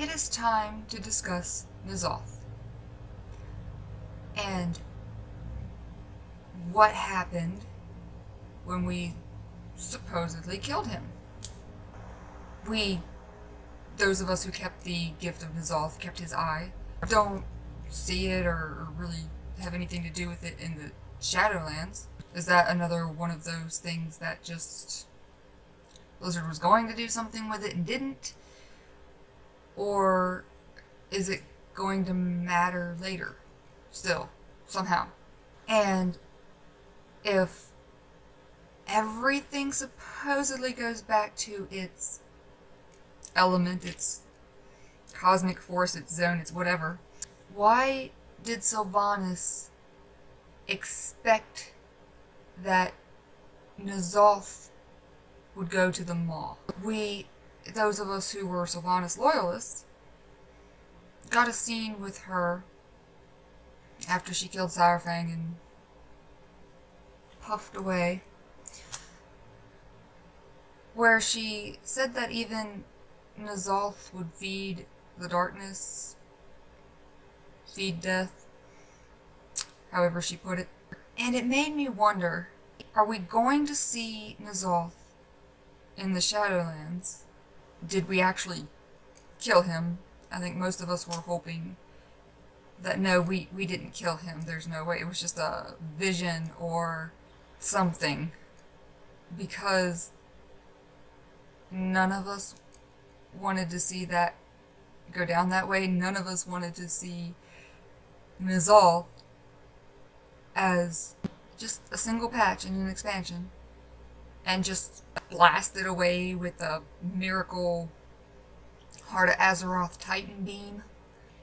it is time to discuss Ny'alotha and what happened when we supposedly killed him. Those of us who kept the gift of Ny'alotha, kept his eye, don't see it or really have anything to do with it in the Shadowlands. Is that another one of those things that just Blizzard was going to do something with it and didn't? Or is it going to matter later, still, somehow? And if everything supposedly goes back to its element, its cosmic force, its zone, its whatever, why did Sylvanas expect that Ny'alotha would go to the Maw? Those of us who were Sylvanas loyalists, got a scene with her after she killed Saurfang and puffed away, where she said that even Ny'alotha would feed the darkness, feed death, however she put it. And it made me wonder, are we going to see Ny'alotha in the Shadowlands? Did we actually kill him? I think most of us were hoping that no, we didn't kill him. There's no way. It was just a vision or something. Because none of us wanted to see that go down that way. None of us wanted to see Ny'alotha as just a single patch in an expansion and just blast it away with a miracle Heart of Azeroth Titan beam.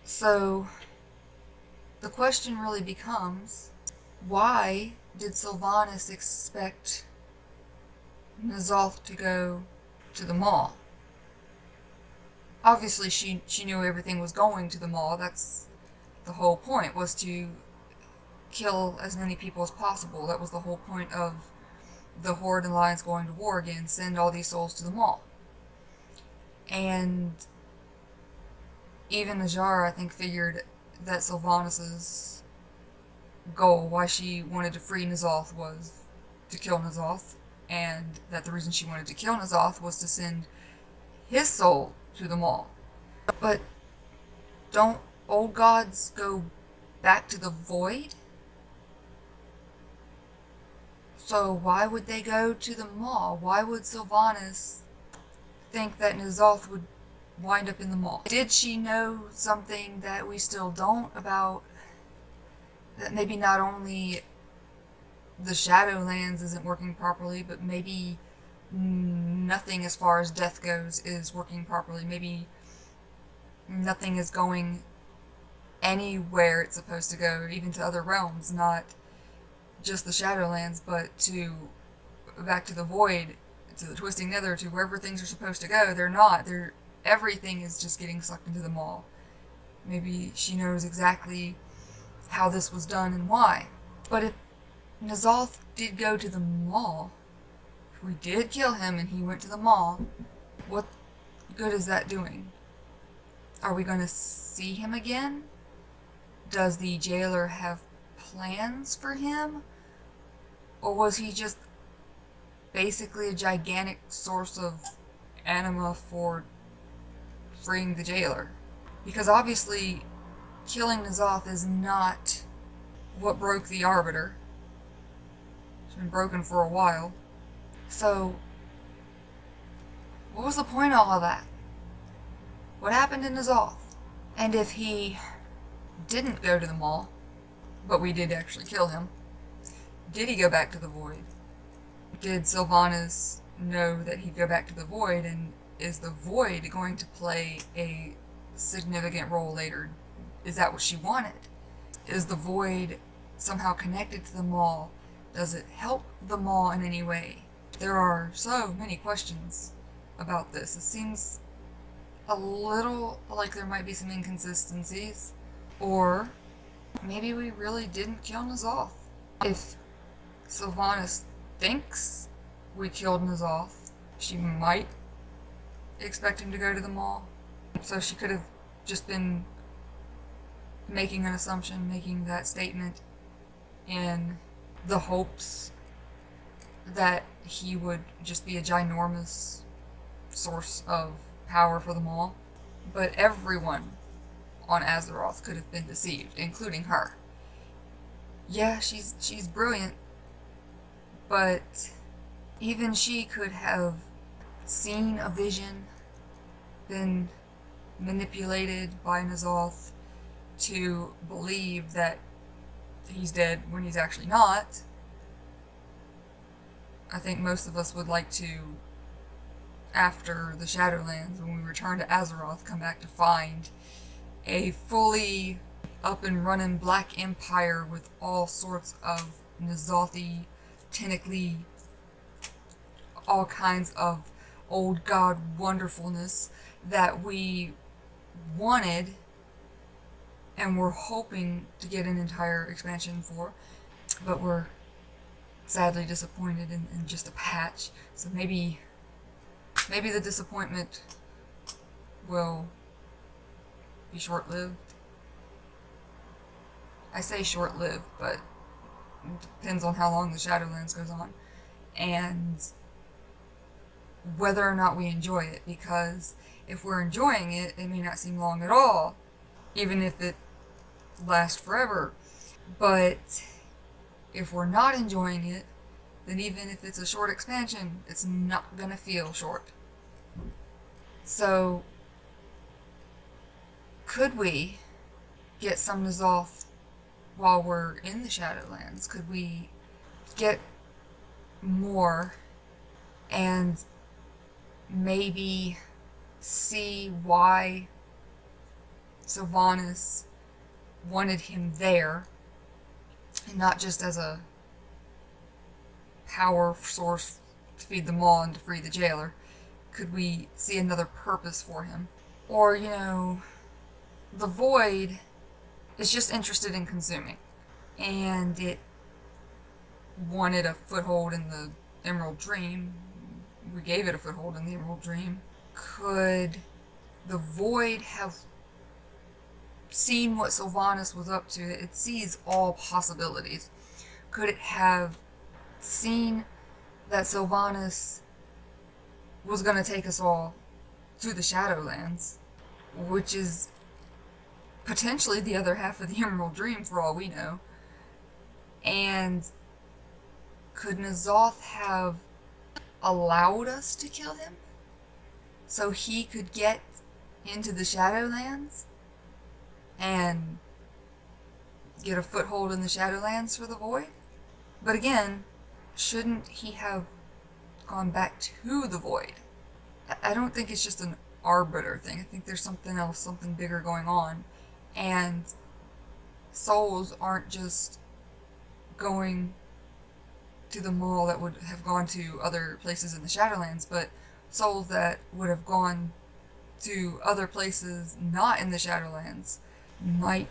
So the question really becomes, why did Sylvanas expect Ny'alotha to go to the Maw? Obviously she knew everything was going to the Maw. That's the whole point, was to kill as many people as possible. That was the whole point of the Horde and Alliance going to war again, send all these souls to the Maw. And even Najara, I think, figured that Sylvanas' goal, why she wanted to free Ny'alotha, was to kill Ny'alotha, and that the reason she wanted to kill Ny'alotha was to send his soul to the Maw. But don't old gods go back to the Void? So why would they go to the Maw? Why would Sylvanas think that Ny'alotha would wind up in the Maw? Did she know something that we still don't about that maybe not only the Shadowlands isn't working properly, but maybe nothing as far as death goes is working properly. Maybe nothing is going anywhere it's supposed to go, even to other realms, not just the Shadowlands, but back to the Void, to the Twisting Nether, to wherever things are supposed to go. They're not. Everything is just getting sucked into the Maw. Maybe she knows exactly how this was done and why. But if Ny'alotha did go to the Maw, if we did kill him and he went to the Maw, what good is that doing? Are we going to see him again? Does the jailer have plans for him? Or was he just basically a gigantic source of anima for freeing the jailer? Because obviously killing Ny'alotha is not what broke the Arbiter. It's been broken for a while. So what was the point of all of that? What happened to Ny'alotha? And if he didn't go to the Maw, but we did actually kill him, did he go back to the Void? Did Sylvanas know that he'd go back to the Void, and is the Void going to play a significant role later? Is that what she wanted? Is the Void somehow connected to the Maw? Does it help the Maw in any way? There are so many questions about this. It seems a little like there might be some inconsistencies, or maybe we really didn't kill Ny'alotha. If Sylvanas thinks we killed Ny'alotha, she might expect him to go to the Maw. So she could have just been making an assumption, making that statement in the hopes that he would just be a ginormous source of power for them all. But everyone on Azeroth could have been deceived, including her. Yeah, she's brilliant, but even she could have seen a vision, been manipulated by Ny'alotha to believe that he's dead when he's actually not. I think most of us would like to, after the Shadowlands, when we return to Azeroth, come back to find a fully up and running Black Empire with all sorts of Ny'alotha, tentacly, all kinds of old god wonderfulness that we wanted and we're hoping to get an entire expansion for, but we're sadly disappointed in just a patch. So maybe the disappointment will be short-lived. I say short-lived, but it depends on how long the Shadowlands goes on and whether or not we enjoy it, because if we're enjoying it, it may not seem long at all, even if it lasts forever. But if we're not enjoying it, then even if it's a short expansion, it's not gonna feel short. So, could we get some Ny'alotha while we're in the Shadowlands? Could we get more and maybe see why Sylvanas wanted him there, and not just as a power source to feed them all and to free the jailer? Could we see another purpose for him? Or, the Void is just interested in consuming, and it wanted a foothold in the Emerald Dream. We gave it a foothold in the Emerald Dream. Could the Void have seen what Sylvanas was up to? It sees all possibilities. Could it have seen that Sylvanas was going to take us all to the Shadowlands, which is potentially the other half of the Emerald Dream for all we know? And could Ny'alotha have allowed us to kill him so he could get into the Shadowlands and get a foothold in the Shadowlands for the Void? But again, shouldn't he have gone back to the Void? I don't think it's just an arbiter thing. I think there's something else, something bigger going on. And souls aren't just going to the mall that would have gone to other places in the Shadowlands, but souls that would have gone to other places not in the Shadowlands might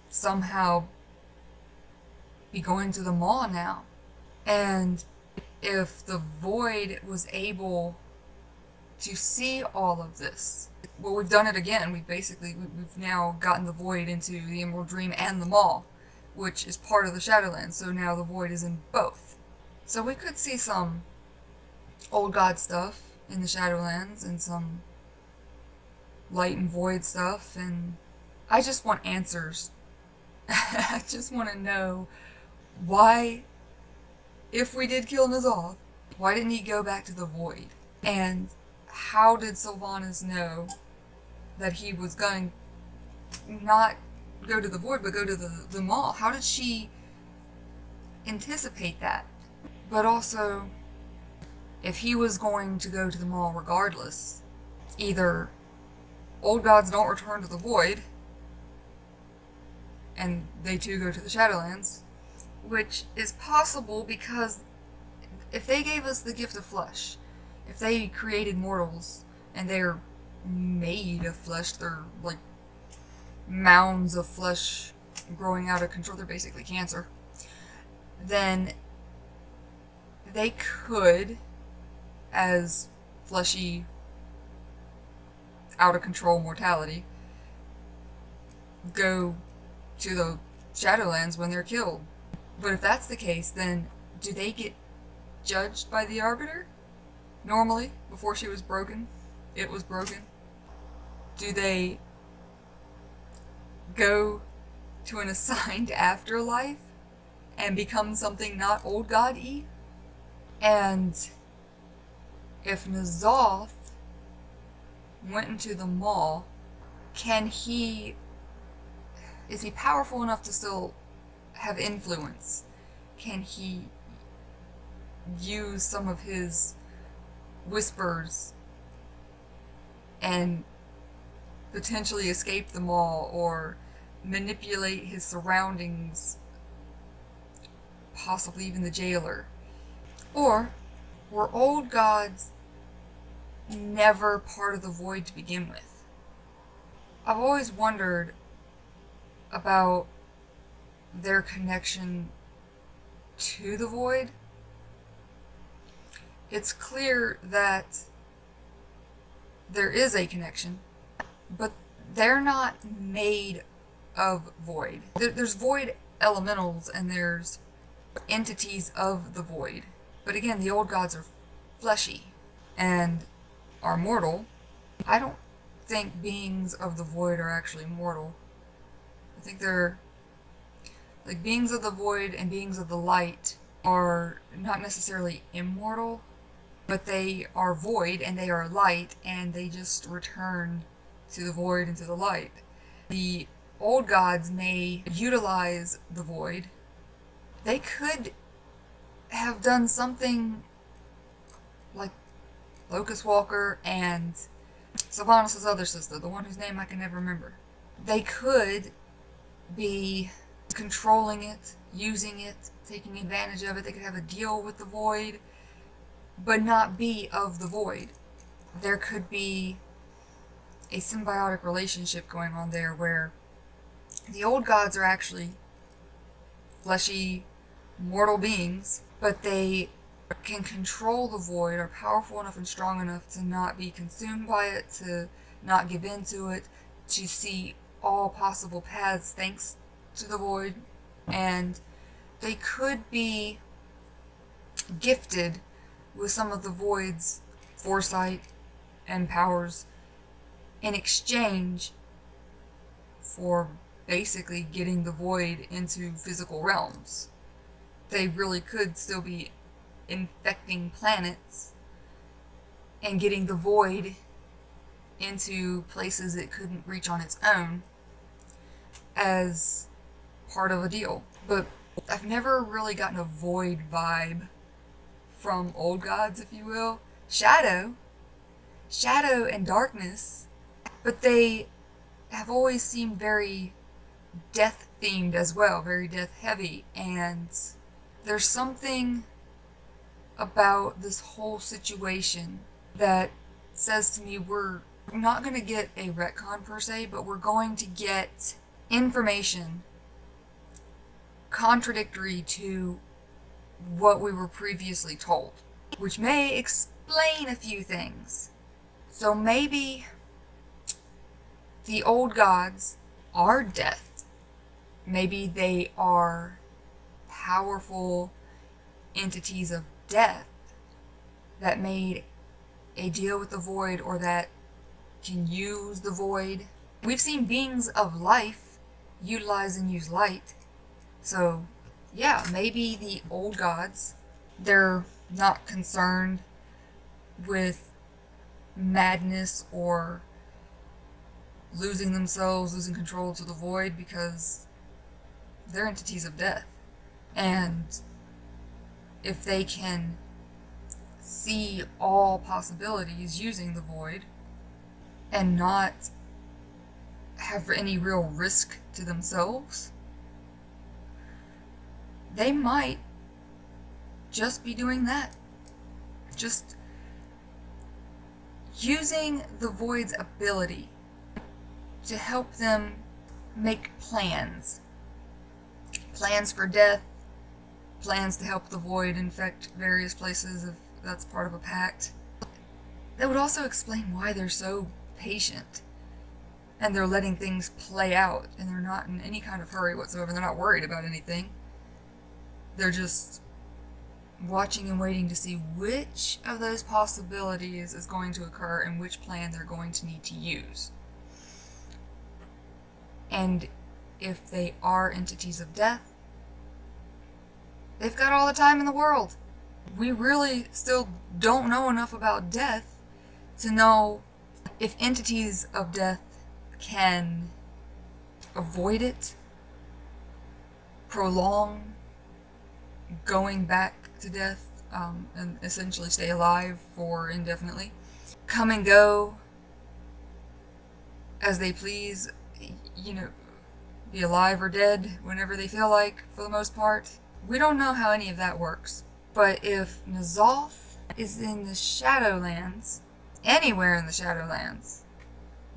somehow be going to the mall now. And if the Void was able to see all of this, well, we've done it again. We've now gotten the Void into the Emerald Dream and the mall, which is part of the Shadowlands, so now the Void is in both. So we could see some old god stuff in the Shadowlands and some light and void stuff, and I just want answers. I just want to know why, if we did kill Ny'alotha, why didn't he go back to the Void? And how did Sylvanas know that he was going not go to the Void, but go to the mall? How did she anticipate that? But also, if he was going to go to the mall regardless, either old gods don't return to the Void, and they too go to the Shadowlands, which is possible because if they gave us the gift of flesh, if they created mortals and they're made of flesh, they're like mounds of flesh growing out of control, they're basically cancer, then they could, as fleshy out of control mortality go to the Shadowlands when they're killed. But if that's the case, then do they get judged by the Arbiter? Normally, before she was broken, it was broken. Do they go to an assigned afterlife and become something not old god-y? And if Ny'alotha went into the mall, is he powerful enough to still have influence? Can he use some of his whispers and potentially escape the mall, or manipulate his surroundings, possibly even the jailer? Or were old gods never part of the void to begin with? I've always wondered about their connection to the void. It's clear that there is a connection, but they're not made of void. There's void elementals and there's entities of the void. But again, the old gods are fleshy and are mortal. I don't think beings of the void are actually mortal. I think they're like beings of the void and beings of the light are not necessarily immortal, but they are void and they are light, and they just return to the void and to the light. The old gods may utilize the void. They could have done something like Locust Walker and Sylvanas' other sister, the one whose name I can never remember. They could be controlling it, using it, taking advantage of it. They could have a deal with the void, but not be of the void. There could be a symbiotic relationship going on there where the old gods are actually fleshy, mortal beings, but they can control the void, are powerful enough and strong enough to not be consumed by it, to not give in to it, to see all possible paths thanks to the void. And they could be gifted with some of the void's foresight and powers in exchange for basically getting the void into physical realms. They really could still be infecting planets and getting the void into places it couldn't reach on its own as part of a deal. But I've never really gotten a void vibe from old gods, if you will. Shadow and darkness, but they have always seemed very death themed as well, very death heavy, and there's something about this whole situation that says to me we're not going to get a retcon per se, but we're going to get information contradictory to what we were previously told, which may explain a few things. So maybe the old gods are death. Maybe they are powerful entities of death that made a deal with the void, or that can use the void. We've seen beings of life utilize and use light. So yeah, maybe the old gods, they're not concerned with madness or losing themselves, losing control to the void, because they're entities of death. And if they can see all possibilities using the void and not have any real risk to themselves, they might just be doing that. Just using the void's ability to help them make plans. Plans for death, plans to help the void infect various places if that's part of a pact. That would also explain why they're so patient. And they're letting things play out, and they're not in any kind of hurry whatsoever. They're not worried about anything. They're just watching and waiting to see which of those possibilities is going to occur and which plan they're going to need to use. And if they are entities of death, they've got all the time in the world. We really still don't know enough about death to know if entities of death can avoid it, prolong going back to death, and essentially stay alive for indefinitely, come and go as they please, be alive or dead whenever they feel like, for the most part. We don't know how any of that works. But if Ny'alotha is in the Shadowlands, anywhere in the Shadowlands,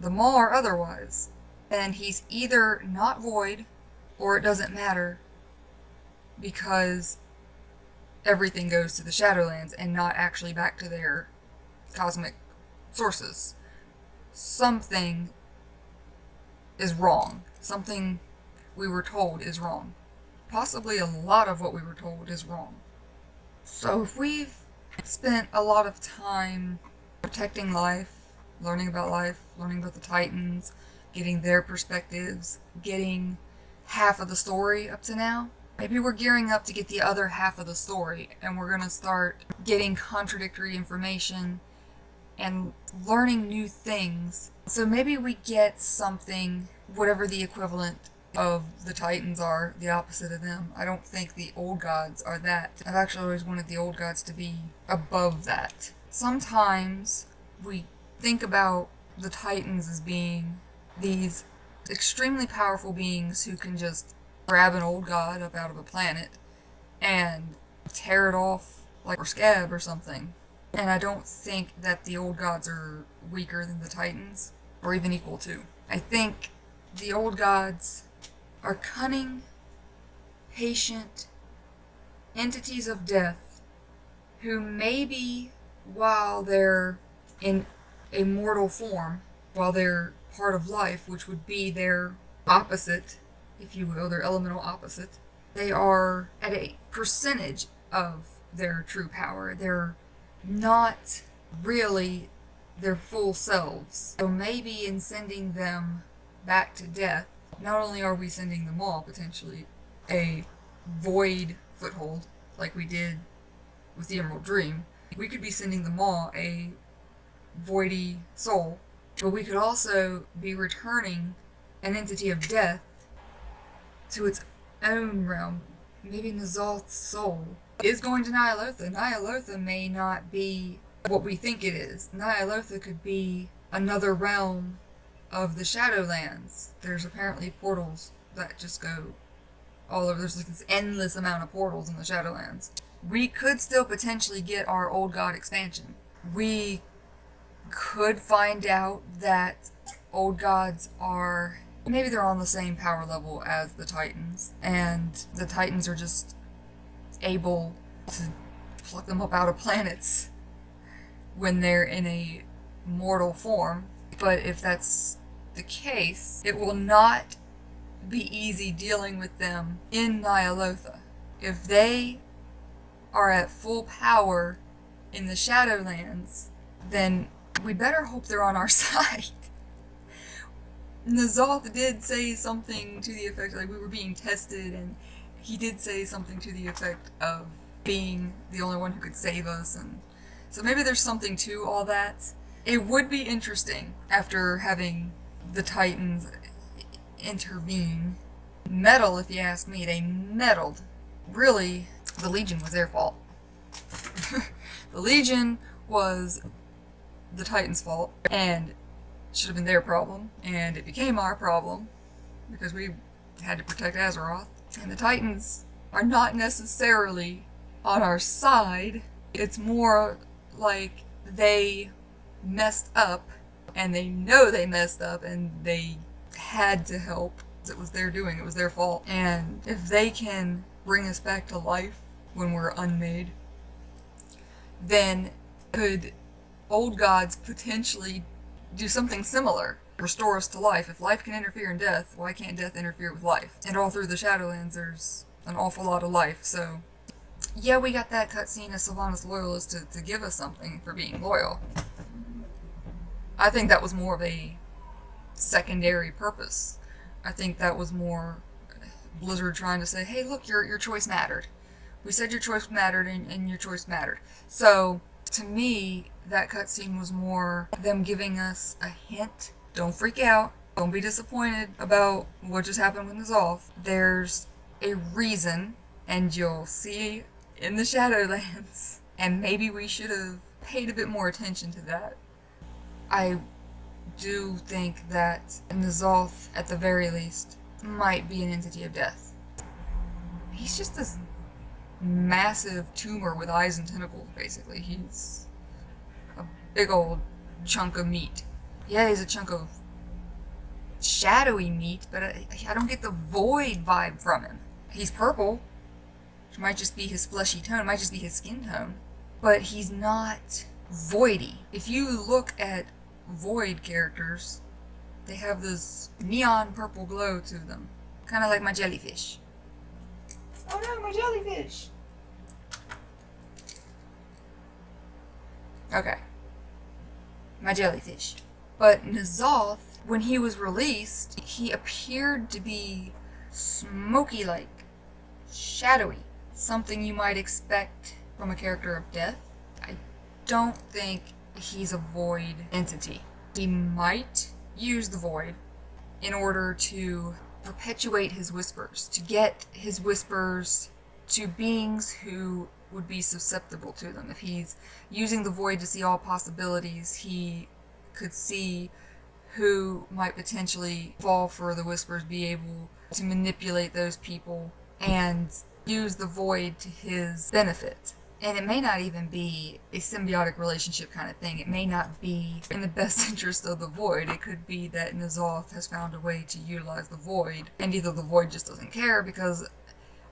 the Maw or otherwise, then he's either not void, or it doesn't matter, because everything goes to the Shadowlands and not actually back to their cosmic sources. Something is wrong. Something we were told is wrong. Possibly a lot of what we were told is wrong. So if we've spent a lot of time protecting life, learning about the Titans, getting their perspectives, getting half of the story up to now, maybe we're gearing up to get the other half of the story, and we're going to start getting contradictory information and learning new things. So maybe we get something, whatever the equivalent of the Titans are, the opposite of them. I don't think the old gods are that. I've actually always wanted the old gods to be above that. Sometimes we think about the Titans as being these extremely powerful beings who can just grab an old god up out of a planet and tear it off like a scab or something. And I don't think that the old gods are weaker than the Titans, or even equal to. I think the old gods are cunning, patient entities of death who maybe, while they're in a mortal form, while they're part of life, which would be their opposite, if you will, their elemental opposite, they are at a percentage of their true power. They're not really their full selves. So maybe in sending them back to death, not only are we sending them all potentially a void foothold, like we did with the Emerald Dream, we could be sending them all a voidy soul, but we could also be returning an entity of death to its own realm. Maybe Ny'alotha's soul is going to Ny'alotha. Ny'alotha may not be what we think it is. Ny'alotha could be another realm of the Shadowlands. There's apparently portals that just go all over. There's like this endless amount of portals in the Shadowlands. We could still potentially get our old god expansion. We could find out that old gods are, maybe they're on the same power level as the Titans, and the Titans are just able to pluck them up out of planets when they're in a mortal form. But if that's the case, it will not be easy dealing with them in Ny'alotha. If they are at full power in the Shadowlands, then we better hope they're on our side. Ny'alotha did say something to the effect, like, we were being tested, and he did say something to the effect of being the only one who could save us, and so maybe there's something to all that. It would be interesting, after having the Titans intervene, meddle, if you ask me. They meddled. Really, the Legion was their fault. The Legion was the Titans' fault, and should have been their problem, and it became our problem because we had to protect Azeroth. And the Titans are not necessarily on our side. It's more like they messed up, and they know they messed up, and they had to help. It was their doing, it was their fault. And if they can bring us back to life when we're unmade, then could old gods potentially do something similar. Restore us to life. If life can interfere in death, why can't death interfere with life? And all through the Shadowlands, there's an awful lot of life, so... Yeah, we got that cutscene as Sylvanas loyalist to give us something for being loyal. I think that was more of a secondary purpose. I think that was more Blizzard trying to say, hey, look, your choice mattered. We said your choice mattered, and your choice mattered. So, to me, that cutscene was more them giving us a hint. Don't freak out. Don't be disappointed about what just happened with Ny'alotha. There's a reason, and you'll see in the Shadowlands. And maybe we should have paid a bit more attention to that. I do think that Ny'alotha, at the very least, might be an entity of death. He's just this massive tumor with eyes and tentacles, basically. He's a big old chunk of meat. Yeah, he's a chunk of shadowy meat, but I don't get the void vibe from him. He's purple, which might just be his fleshy tone, might just be his skin tone, but he's not voidy. If you look at void characters, they have this neon purple glow to them, kind of like my jellyfish. Oh no, my jellyfish! Okay. My jellyfish. But Ny'alotha, when he was released, he appeared to be smoky-like, shadowy. Something you might expect from a character of death. I don't think he's a void entity. He might use the void in order to perpetuate his whispers, to get his whispers to beings who would be susceptible to them. If he's using the void to see all possibilities, he could see who might potentially fall for the whispers, be able to manipulate those people, and use the void to his benefit. And it may not even be a symbiotic relationship kind of thing. It may not be in the best interest of the void. It could be that Ny'alotha has found a way to utilize the void, and either the void just doesn't care, because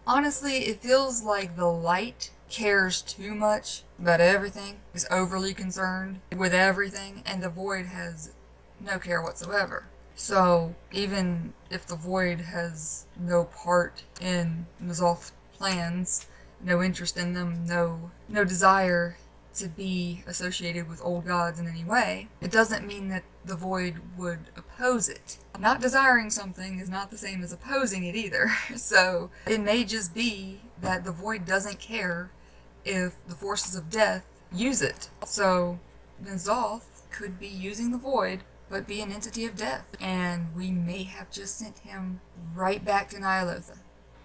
honestly, it feels like the light cares too much about everything, is overly concerned with everything, and the void has no care whatsoever. So, even if the void has no part in Ny'alotha's plans, no interest in them, no desire to be associated with old gods in any way, it doesn't mean that the void would oppose it. Not desiring something is not the same as opposing it either. So it may just be that the void doesn't care if the forces of death use it. So Ny'alotha could be using the void, but be an entity of death, and we may have just sent him right back to Ny'alotha.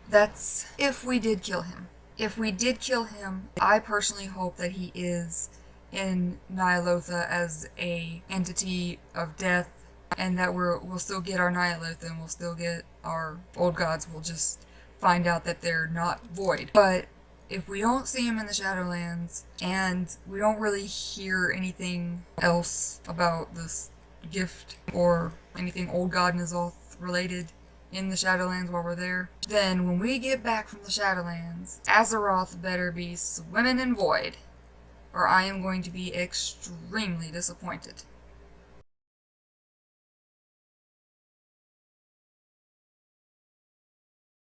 That's if we did kill him. If we did kill him, I personally hope that he is in Ny'alotha as a entity of death, and that we'll still get our Ny'alotha and we'll still get our old gods. We'll just find out that they're not void. But if we don't see him in the Shadowlands, and we don't really hear anything else about this gift or anything old god Ny'alotha related in the Shadowlands while we're there, then when we get back from the Shadowlands, Azeroth better be swimming in void, or I am going to be extremely disappointed.